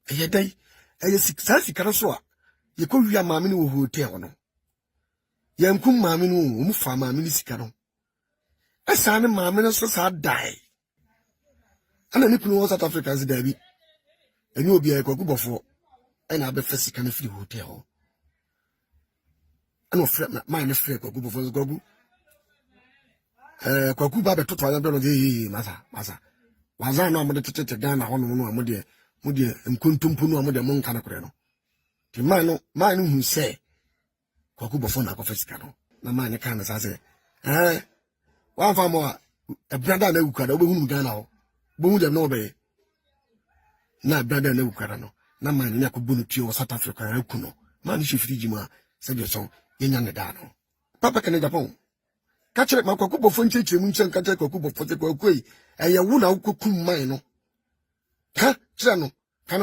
eye dai eye sika no so a ye ko wi amaame no wo hotel no ye nkum maame no mu fa maame no sika no asa ne maame no so sa dai ana ni kunu South Africa se dabi eni obi e kwaku bofo ana be fa sika no free hotel ana ofre ma ne free kwaku bofo kwaku kwaku ba be toto anya be no ye masa waza na amode tete Ghana ho no amode nkontumpu no amode monka na kore no ti man no hu se kwaku bofo na akofo sika no na man ne kan sa se wan fa mo e brother na ukada obehunu Ghana ho bohu dem no be na brother na ukada no na man ne akobunu tio South Africa aku no man shi friji ma se je so yenya ne da no papa kan Japan ka kire ma kwaku bofo nchechire mu nchen ka kire kwaku bofo te kwaku yi eye wu na ukokum man no ha kire no